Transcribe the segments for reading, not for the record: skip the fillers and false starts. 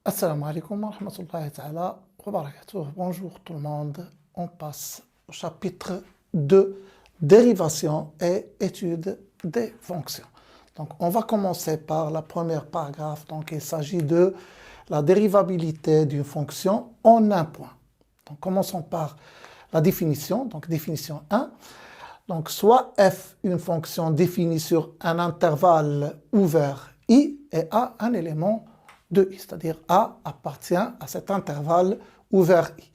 Assalamu alaikum wa rahmatullahi ta'ala wa barakatuh. Bonjour tout le monde. On passe au chapitre 2, dérivation et étude des fonctions. Donc, on va commencer par la première paragraphe. Donc, il s'agit de la dérivabilité d'une fonction en un point. Donc, commençons par la définition. Donc, définition 1. Donc, soit f, une fonction définie sur un intervalle ouvert i, et a un élément de i, c'est-à-dire a appartient à cet intervalle ouvert i.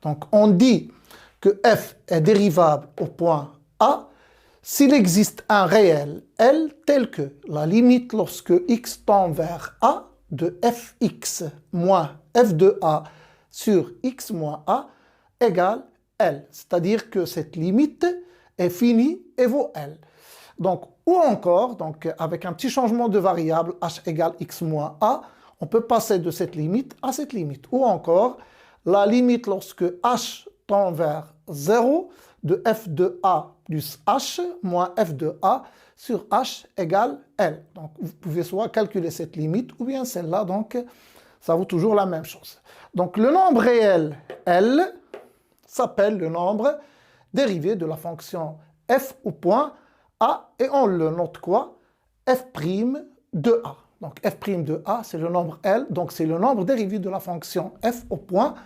Donc, on dit que f est dérivable au point a s'il existe un réel L tel que la limite lorsque x tend vers a de fx moins f de a sur x moins a égale L. C'est-à-dire que cette limite est finie et vaut L. Donc, ou encore, donc, avec un petit changement de variable h égale x moins a, on peut passer de cette limite à cette limite. Ou encore, la limite lorsque h tend vers 0 de f de a plus h moins f de a sur h égale L. Donc, vous pouvez soit calculer cette limite ou bien celle-là, donc ça vaut toujours la même chose. Donc, le nombre réel L s'appelle le nombre dérivé de la fonction f au point a et on le note quoi? F' de a. Donc, f' de a, c'est le nombre L, donc c'est le nombre dérivé de la fonction f au point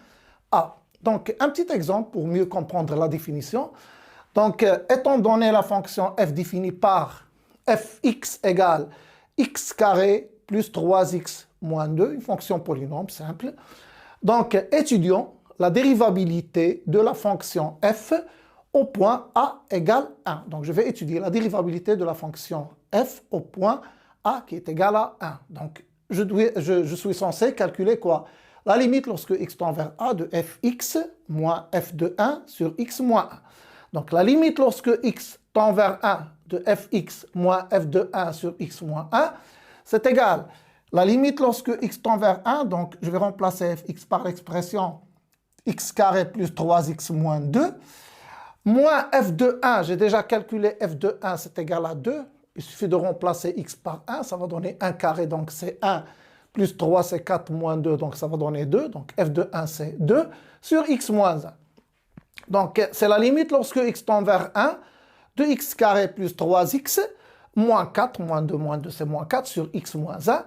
a. Donc, un petit exemple pour mieux comprendre la définition. Donc, étant donné la fonction f définie par fx égale x carré plus 3x moins 2, une fonction polynôme simple. Donc, étudions la dérivabilité de la fonction f au point a égale 1. Donc, je vais étudier la dérivabilité de la fonction f au point a qui est égal à 1. Donc, je suis censé calculer quoi? La limite lorsque x tend vers a de fx moins f de 1 sur x moins 1. Donc, la limite lorsque x tend vers 1 de fx moins f de 1 sur x moins 1, c'est égal. La limite lorsque x tend vers 1, donc je vais remplacer fx par l'expression x carré plus 3x moins 2, moins f de 1, j'ai déjà calculé f de 1, c'est égal à 2. Il suffit de remplacer x par 1, ça va donner 1 carré, donc c'est 1, plus 3 c'est 4, moins 2, donc ça va donner 2. Donc f de 1 c'est 2 sur x moins 1. Donc c'est la limite lorsque x tend vers 1 de x carré plus 3x moins 4, moins 2 c'est moins 4 sur x moins 1.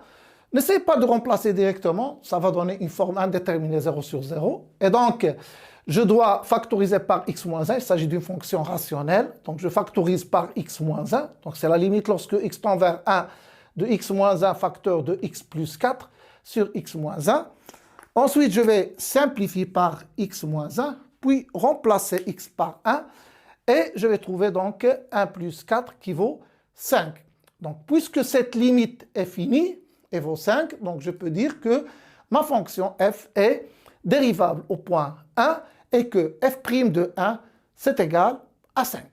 N'essayez pas de remplacer directement, ça va donner une forme indéterminée 0 sur 0. Et donc, je dois factoriser par x moins 1, il s'agit d'une fonction rationnelle. Donc, je factorise par x moins 1. Donc, c'est la limite lorsque x tend vers 1 de x moins 1 facteur de x plus 4 sur x moins 1. Ensuite, je vais simplifier par x moins 1, puis remplacer x par 1. Et je vais trouver donc 1 plus 4 qui vaut 5. Donc, puisque cette limite est finie, et vaut 5, donc je peux dire que ma fonction f est dérivable au point 1 et que f' de 1, c'est égal à 5.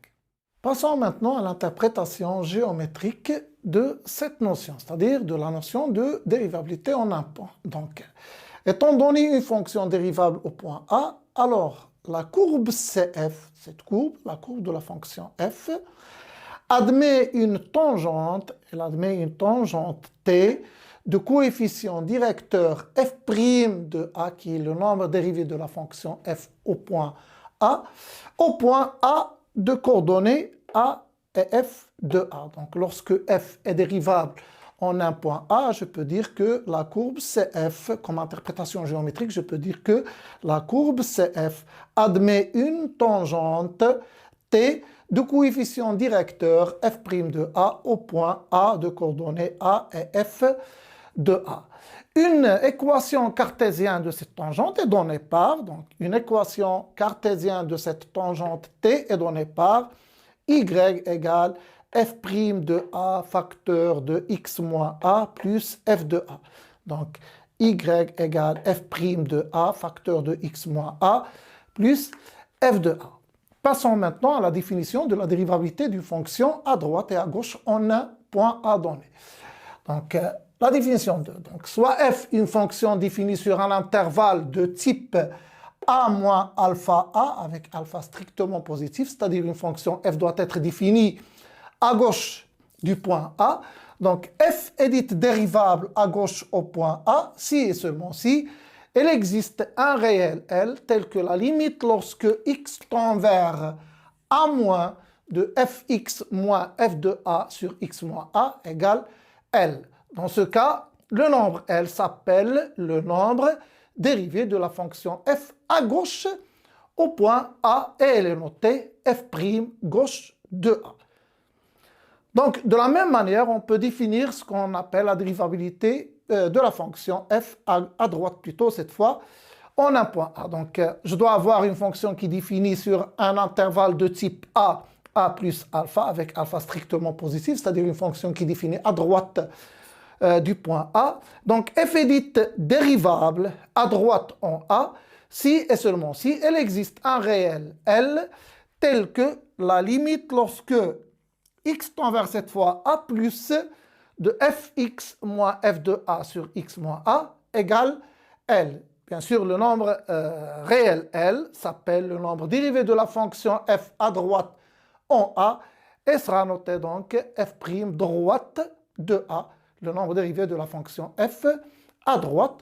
Passons maintenant à l'interprétation géométrique de cette notion, c'est-à-dire de la notion de dérivabilité en un point. Donc, étant donné une fonction dérivable au point A, alors la courbe CF, cette courbe, la courbe de la fonction f, admet une tangente, elle admet une tangente t de coefficient directeur f' de a, qui est le nombre dérivé de la fonction f au point A de coordonnées a et f de a. Donc lorsque f est dérivable en un point A, je peux dire que la courbe CF, comme interprétation géométrique, je peux dire que la courbe CF admet une tangente t de coefficient directeur f' de a au point A de coordonnées a et f de a. Une équation cartésienne de cette tangente est donnée par, donc une équation cartésienne de cette tangente t est donnée par y égale f' de a facteur de x moins a plus f de a. Donc y égale f' de a facteur de x moins a plus f de a. Passons maintenant à la définition de la dérivabilité d'une fonction à droite et à gauche en un point A donné. Donc, la définition 2. Donc, soit f, une fonction définie sur un intervalle de type a moins alpha a, avec alpha strictement positif, c'est-à-dire une fonction f doit être définie à gauche du point A. Donc, f est dite dérivable à gauche au point A si et seulement si il existe un réel L tel que la limite lorsque x tend vers a moins de fx moins f de a sur x moins a égale L. Dans ce cas, le nombre L s'appelle le nombre dérivé de la fonction f à gauche au point A et elle est notée f' gauche de A. Donc, de la même manière, on peut définir ce qu'on appelle la dérivabilité de la fonction f à droite plutôt cette fois en un point A. Donc, je dois avoir une fonction qui définit sur un intervalle de type A plus alpha avec alpha strictement positif, c'est-à-dire une fonction qui définit à droite du point A. Donc, f est dite dérivable à droite en A si et seulement si elle existe un réel L tel que la limite lorsque x tend vers cette fois a plus de fx moins f de a sur x moins a égale L. Bien sûr, le nombre réel L s'appelle le nombre dérivé de la fonction f à droite en A et sera noté donc f' droite de A, le nombre dérivé de la fonction f à droite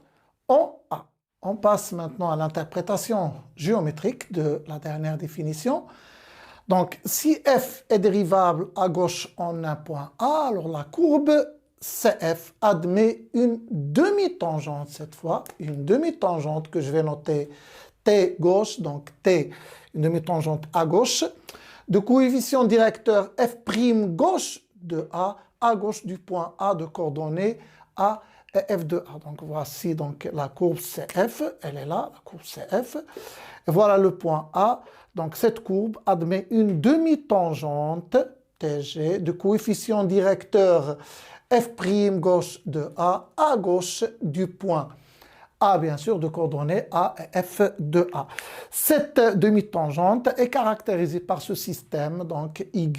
en A. On passe maintenant à l'interprétation géométrique de la dernière définition. Donc, si f est dérivable à gauche en un point A, alors la courbe CF admet une demi-tangente cette fois, une demi-tangente que je vais noter T gauche, donc T, une demi-tangente à gauche, de coefficient directeur f' gauche de A, à gauche du point A de coordonnées A et f de A. Donc voici donc la courbe CF, elle est là, la courbe CF. Et voilà le point A. Donc cette courbe admet une demi-tangente TG de coefficient directeur f' gauche de A à gauche du point A, bien sûr, de coordonnées A et f de A. Cette demi-tangente est caractérisée par ce système, donc y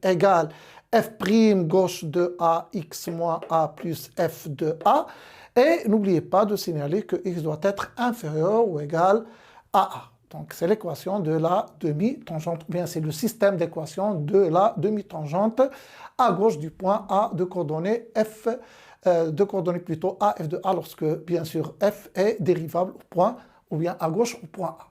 égale f' gauche de A, x moins A plus f de A. Et n'oubliez pas de signaler que x doit être inférieur ou égal à A. Donc c'est l'équation de la demi-tangente, bien c'est le système d'équations de la demi-tangente à gauche du point A de coordonnées f, de coordonnées plutôt A, f de A, lorsque bien sûr f est dérivable au point, ou bien à gauche au point A.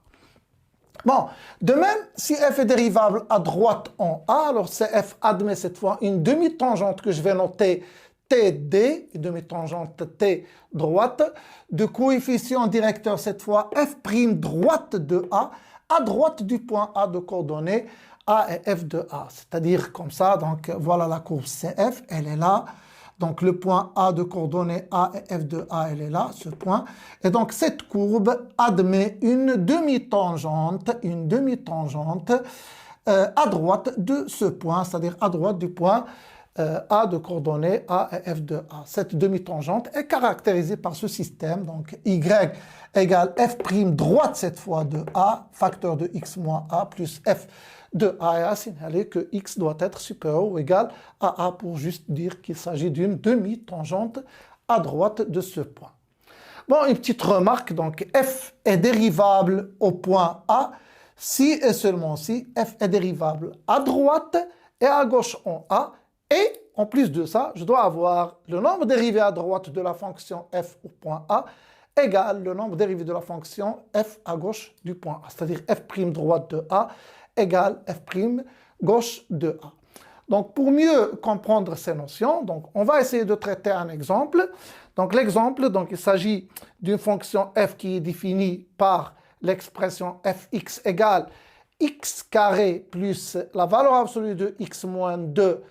Bon, de même, si f est dérivable à droite en A, alors CF admet cette fois une demi-tangente que je vais noter TD, une demi-tangente T droite, de coefficient directeur cette fois f' droite de A, à droite du point A de coordonnées A et f de A. C'est-à-dire comme ça, donc voilà la courbe CF, elle est là. Donc le point A de coordonnées A et f de A, elle est là, ce point. Et donc cette courbe admet une demi-tangente à droite de ce point, c'est-à-dire à droite du point A de coordonnées A et f de A. Cette demi-tangente est caractérisée par ce système, donc y égale f' droite cette fois de A, facteur de x moins A plus f de A, et à signaler que x doit être supérieur ou égal à A pour juste dire qu'il s'agit d'une demi-tangente à droite de ce point. Bon, une petite remarque, donc f est dérivable au point A si et seulement si f est dérivable à droite et à gauche en A, et en plus de ça, je dois avoir le nombre dérivé à droite de la fonction f au point A égale le nombre dérivé de la fonction f à gauche du point A, c'est-à-dire f' droite de A égale f' gauche de A. Donc, pour mieux comprendre ces notions, donc, on va essayer de traiter un exemple. Donc, l'exemple, donc, il s'agit d'une fonction f qui est définie par l'expression fx égale x carré plus la valeur absolue de x moins 2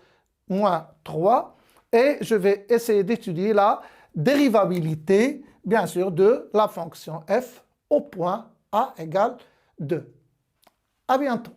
moins 3. Et je vais essayer d'étudier la dérivabilité, bien sûr, de la fonction f au point A égale 2. À bientôt.